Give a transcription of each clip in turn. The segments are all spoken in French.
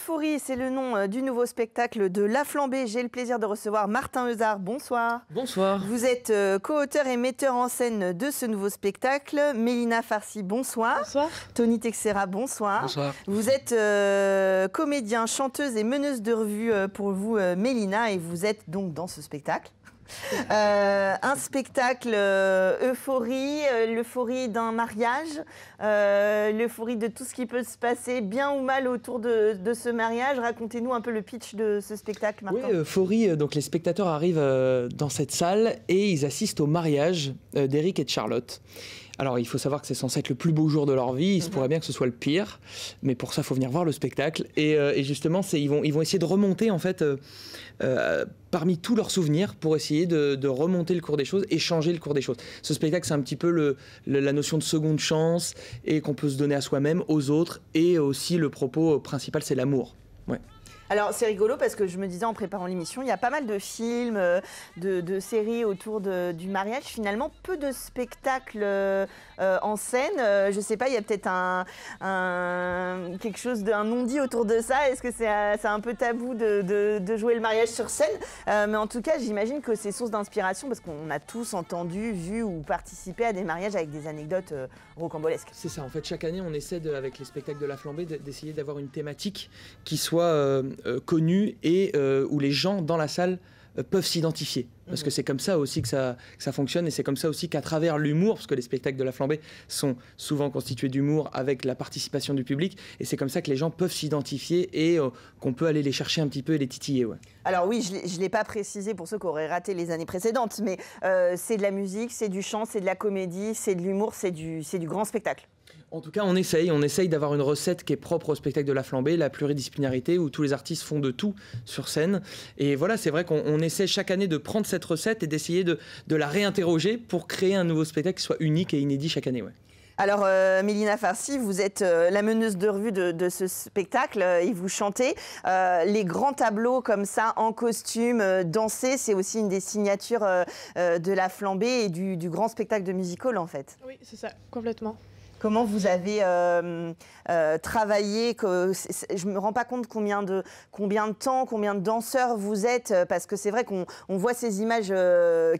Euphorie, c'est le nom du nouveau spectacle de La Flambée. J'ai le plaisir de recevoir Martin Euzard. Bonsoir. Bonsoir. Vous êtes co-auteur et metteur en scène de ce nouveau spectacle. Mélina Farsi, bonsoir. Bonsoir. Tony Texera, bonsoir. Bonsoir. Vous êtes comédien, chanteuse et meneuse de revue pour vous, Mélina, et vous êtes donc dans ce spectacle. Un spectacle euphorie, l'euphorie d'un mariage, l'euphorie de tout ce qui peut se passer bien ou mal autour de ce mariage. Racontez-nous un peu le pitch de ce spectacle, Martin. Oui, euphorie, donc les spectateurs arrivent dans cette salle et ils assistent au mariage d'Eric et de Charlotte. Alors, il faut savoir que c'est censé être le plus beau jour de leur vie. Il se pourrait bien que ce soit le pire, mais pour ça, il faut venir voir le spectacle. Et justement, ils vont essayer de remonter, en fait, parmi tous leurs souvenirs, pour essayer de remonter le cours des choses et changer le cours des choses. Ce spectacle, c'est un petit peu la notion de seconde chance et qu'on peut se donner à soi-même, aux autres. Et aussi, le propos principal, c'est l'amour. Ouais. Alors c'est rigolo parce que je me disais en préparant l'émission, il y a pas mal de films, de séries autour du mariage. Finalement, peu de spectacles en scène. Je sais pas, il y a peut-être quelque chose, un non-dit autour de ça. Est-ce que c'est un peu tabou de jouer le mariage sur scène? Mais en tout cas, j'imagine que c'est source d'inspiration parce qu'on a tous entendu, vu ou participé à des mariages avec des anecdotes rocambolesques. C'est ça, en fait, chaque année, on essaie, avec les spectacles de La Flambée, d'essayer d'avoir une thématique qui soit connue et où les gens dans la salle peuvent s'identifier. Parce que c'est comme ça aussi que ça fonctionne, et c'est comme ça aussi qu'à travers l'humour, parce que les spectacles de La Flambée sont souvent constitués d'humour avec la participation du public, et c'est comme ça que les gens peuvent s'identifier et qu'on peut aller les chercher un petit peu et les titiller. Ouais. Alors oui, je ne l'ai pas précisé pour ceux qui auraient raté les années précédentes, mais c'est de la musique, c'est du chant, c'est de la comédie, c'est de l'humour, c'est du grand spectacle. En tout cas, on essaye d'avoir une recette qui est propre au spectacle de La Flambée, la pluridisciplinarité, où tous les artistes font de tout sur scène. Et voilà, c'est vrai qu'on essaie chaque année de prendre cette recette et d'essayer de la réinterroger pour créer un nouveau spectacle qui soit unique et inédit chaque année. Ouais. Alors, Mélina Farsi, vous êtes la meneuse de revue de ce spectacle et vous chantez. Les grands tableaux comme ça, en costume, dansés, c'est aussi une des signatures de La Flambée et du grand spectacle de musical, en fait. Oui, c'est ça, complètement. Comment vous avez travaillé je ne me rends pas compte combien de temps, combien de danseurs vous êtes, parce que c'est vrai qu'on voit ces images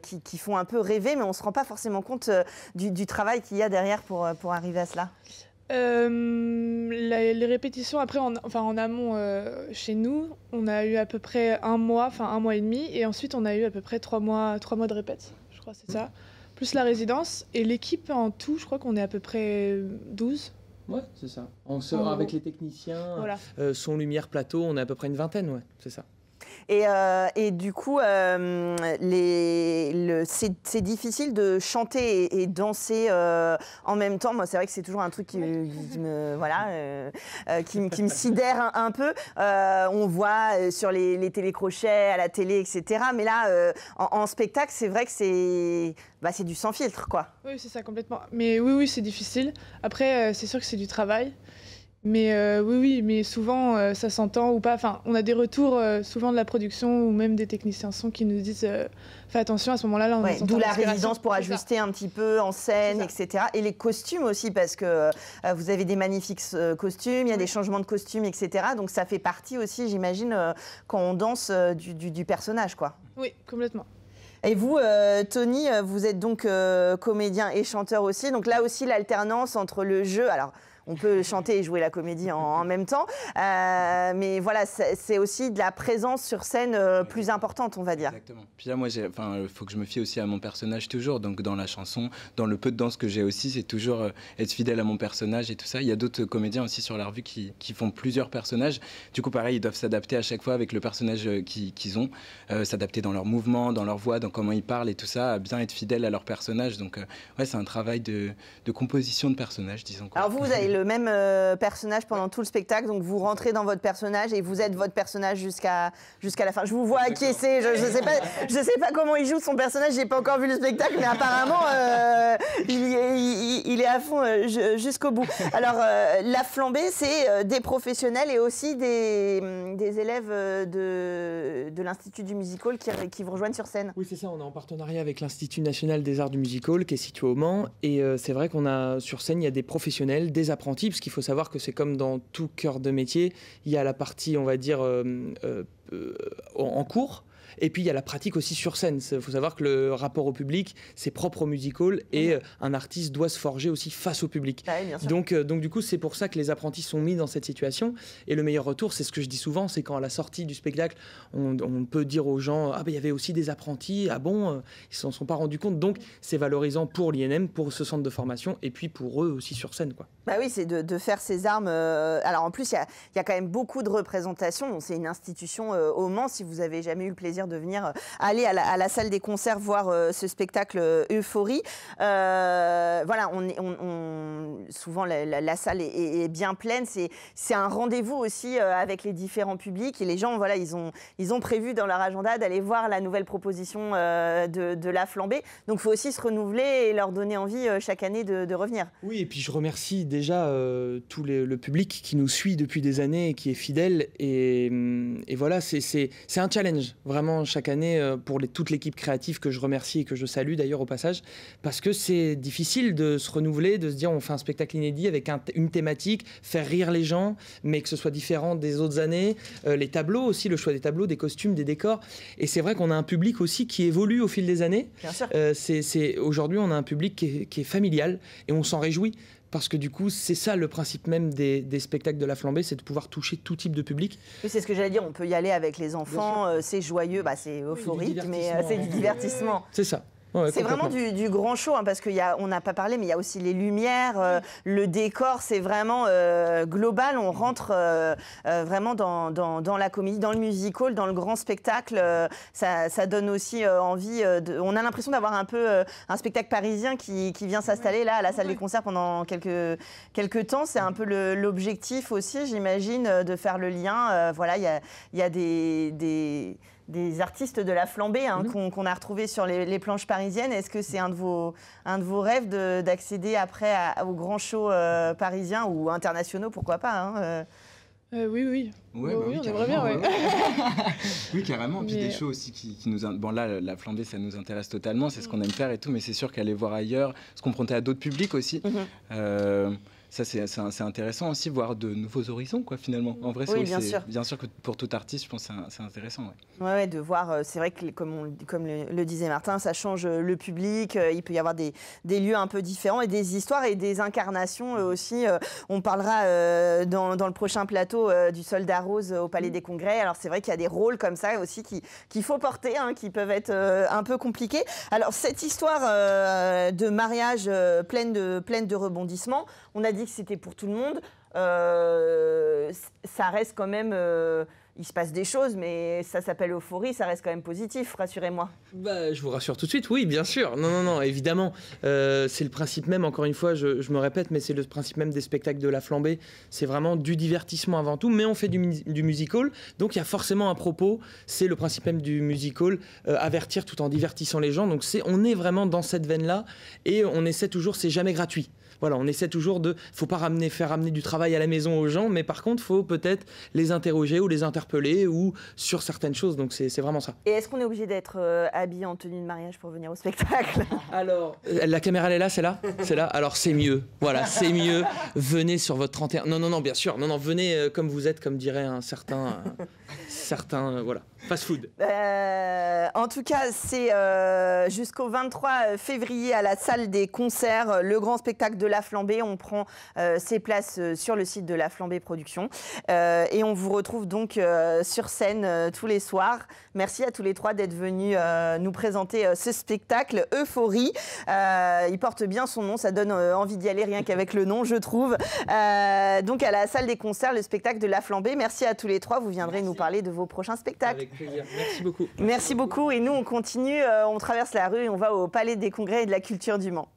qui font un peu rêver, mais on ne se rend pas forcément compte du travail qu'il y a derrière pour arriver à cela. Les répétitions, après, en amont, chez nous, on a eu à peu près un mois et demi, et ensuite on a eu à peu près 3 mois de répète, je crois, c'est ça. Plus la résidence, et l'équipe en tout, je crois qu'on est à peu près 12. Ouais, c'est ça. Avec les techniciens, voilà. Son, lumière, plateau, on est à peu près une vingtaine, ouais, c'est ça. Et du coup, c'est difficile de chanter et danser en même temps. Moi, c'est vrai que c'est toujours un truc qui me sidère un peu. On voit sur les télécrochets, à la télé, etc. Mais là, en spectacle, c'est vrai que c'est du sans filtre, quoi. Oui, c'est ça, complètement. Mais oui, c'est difficile. Après, c'est sûr que c'est du travail. Mais oui, mais souvent ça s'entend ou pas. Enfin, on a des retours souvent de la production ou même des techniciens son qui nous disent fais attention à ce moment-là. D'où la résidence pour ajuster un petit peu en scène, etc. Et les costumes aussi, parce que vous avez des magnifiques costumes, il y a des changements de costumes, etc. Donc ça fait partie aussi, j'imagine, quand on danse du personnage, quoi. Oui, complètement. Et vous, Tony, vous êtes donc comédien et chanteur aussi. Donc là aussi, l'alternance entre le jeu. Alors, on peut chanter et jouer la comédie en même temps. Mais voilà, c'est aussi de la présence sur scène plus importante, on va dire. Exactement. Puis là, moi, il faut que je me fie aussi à mon personnage toujours. Donc, dans la chanson, dans le peu de danse que j'ai aussi, c'est toujours être fidèle à mon personnage et tout ça. Il y a d'autres comédiens aussi sur la revue qui font plusieurs personnages. Du coup, pareil, ils doivent s'adapter à chaque fois avec le personnage qu'ils ont. S'adapter dans leurs mouvements, dans leur voix, dans comment ils parlent et tout ça, à bien être fidèle à leur personnage. Donc, ouais, c'est un travail de composition de personnage, disons. Quoi. Alors, vous avez le même personnage pendant tout le spectacle, donc vous rentrez dans votre personnage et vous êtes votre personnage jusqu'à la fin. Je vous vois acquiescer, je sais pas comment il joue son personnage, j'ai pas encore vu le spectacle, mais apparemment il est à fond jusqu'au bout. Alors La Flambée, c'est des professionnels et aussi des élèves de l'Institut du Musical qui vous rejoignent sur scène. Oui, c'est ça, on est en partenariat avec l'Institut national des arts du musical qui est situé au Mans, et c'est vrai qu'on a sur scène, il y a des professionnels, des apprentis apprentis, parce qu'il faut savoir que c'est comme dans tout cœur de métier, il y a la partie, on va dire, en cours. Et puis il y a la pratique aussi sur scène. Il faut savoir que le rapport au public, c'est propre au musical et un artiste doit se forger aussi face au public. Ah oui, bien sûr. Donc du coup, c'est pour ça que les apprentis sont mis dans cette situation. Et le meilleur retour, c'est ce que je dis souvent, c'est quand à la sortie du spectacle, on peut dire aux gens « Ah ben il y avait aussi des apprentis, ah bon ?» Ils s'en sont pas rendus compte. Donc c'est valorisant pour l'INM, pour ce centre de formation et puis pour eux aussi sur scène, quoi. Bah oui, c'est de faire ses armes. Alors en plus, il y a quand même beaucoup de représentations. Bon, c'est une institution au Mans. Si vous avez jamais eu le plaisir de venir aller à la salle des concerts voir ce spectacle Euphorie, voilà, souvent la salle est bien pleine. C'est un rendez-vous aussi avec les différents publics et les gens, voilà, ils ont prévu dans leur agenda d'aller voir la nouvelle proposition de la Flambée. Donc il faut aussi se renouveler et leur donner envie chaque année de revenir. Oui, et puis je remercie déjà tout le public qui nous suit depuis des années et qui est fidèle. Et voilà, c'est un challenge, vraiment, chaque année, pour toute l'équipe créative que je remercie et que je salue d'ailleurs au passage, parce que c'est difficile de se renouveler, de se dire on fait un spectacle inédit avec une thématique, faire rire les gens, mais que ce soit différent des autres années. Les tableaux aussi, le choix des tableaux, des costumes, des décors. Et c'est vrai qu'on a un public aussi qui évolue au fil des années. Bien sûr. Aujourd'hui, on a un public qui est familial et on s'en réjouit. Parce que du coup, c'est ça le principe même des spectacles de la Flambée, c'est de pouvoir toucher tout type de public. Oui, c'est ce que j'allais dire, on peut y aller avec les enfants, c'est joyeux, c'est euphorique, mais c'est du divertissement. C'est ça. Ouais, c'est vraiment du grand show, hein, parce qu'on n'a pas parlé, mais il y a aussi les lumières, le décor, c'est vraiment global. On rentre vraiment dans la comédie, dans le musical, dans le grand spectacle. Ça donne aussi envie. On a l'impression d'avoir un peu un spectacle parisien qui vient s'installer là à la salle des concerts pendant quelques temps. C'est un peu l'objectif aussi, j'imagine, de faire le lien. Voilà, il y a des artistes de la Flambée qu'on a retrouvés sur les planches parisiennes. Est-ce que c'est un de vos rêves d'accéder après aux grands shows parisiens ou internationaux, pourquoi pas Oui. Ouais, oui, on aimerait bien, ouais. Oui, carrément. Puis des shows aussi qui nous... Bon, là, la Flambée, ça nous intéresse totalement. C'est ce qu'on aime faire et tout. Mais c'est sûr qu'aller voir ailleurs, se confronter à d'autres publics aussi... Ça, c'est intéressant aussi, voir de nouveaux horizons, quoi, finalement. En vrai, oui, bien sûr que pour tout artiste, je pense que c'est intéressant. Ouais, de voir, c'est vrai que, comme le disait Martin, ça change le public, il peut y avoir des lieux un peu différents et des histoires et des incarnations aussi. On parlera dans le prochain plateau du Soldat Rose au Palais des Congrès. Alors, c'est vrai qu'il y a des rôles comme ça aussi qu'il faut porter, qui peuvent être un peu compliqués. Alors, cette histoire de mariage pleine de rebondissements, on a dit que c'était pour tout le monde. Ça reste quand même... il se passe des choses, mais ça s'appelle Euphorie, ça reste quand même positif, rassurez-moi. Je vous rassure tout de suite, oui, bien sûr. Non, évidemment. C'est le principe même, encore une fois, je me répète, mais c'est le principe même des spectacles de la Flambée. C'est vraiment du divertissement avant tout, mais on fait du musical, donc il y a forcément un propos. C'est le principe même du musical, avertir tout en divertissant les gens. Donc on est vraiment dans cette veine-là, et on essaie toujours, c'est jamais gratuit. Voilà, on essaie toujours faut pas faire ramener du travail à la maison aux gens, mais par contre, faut peut-être les interroger ou les interpeller ou sur certaines choses. Donc c'est vraiment ça. Et est-ce qu'on est obligé d'être habillé en tenue de mariage pour venir au spectacle? Alors, la caméra elle est là, c'est là, c'est là. Alors c'est mieux. Voilà, c'est mieux. Venez sur votre 31. Non, bien sûr. Non, venez comme vous êtes, comme dirait un certain voilà, fast-food. En tout cas, c'est jusqu'au 23 février à la salle des concerts, le grand spectacle de la Flambée. On prend ses places sur le site de la Flambée Productions et on vous retrouve donc sur scène tous les soirs. Merci à tous les trois d'être venus nous présenter ce spectacle Euphorie. Il porte bien son nom, ça donne envie d'y aller rien qu'avec le nom, je trouve. Donc à la salle des concerts, le spectacle de la Flambée. Merci à tous les trois, vous viendrez nous parler de vos prochains spectacles. Avec plaisir, merci beaucoup. Merci beaucoup et nous on continue, on traverse la rue et on va au Palais des Congrès et de la Culture du Mans.